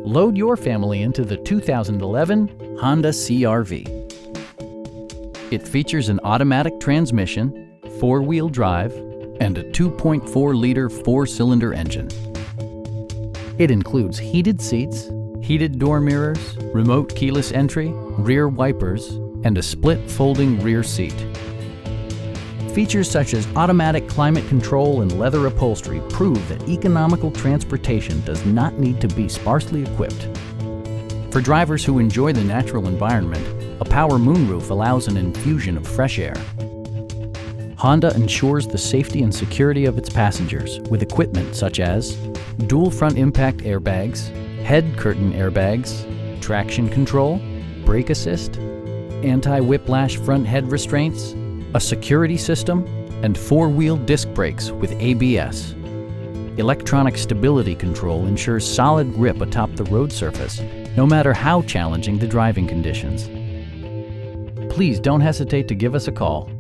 Load your family into the 2011 Honda CR-V. It features an automatic transmission, four-wheel drive, and a 2.4-liter four-cylinder engine. It includes heated seats, heated door mirrors, remote keyless entry, rear wipers, and a split folding rear seat. Features such as automatic climate control and leather upholstery prove that economical transportation does not need to be sparsely equipped. For drivers who enjoy the natural environment, a power moonroof allows an infusion of fresh air. Honda ensures the safety and security of its passengers with equipment such as dual front impact airbags, head curtain airbags, traction control, brake assist, anti-whiplash front head restraints, a security system, and four-wheel disc brakes with ABS. Electronic stability control ensures solid grip atop the road surface, no matter how challenging the driving conditions. Please don't hesitate to give us a call.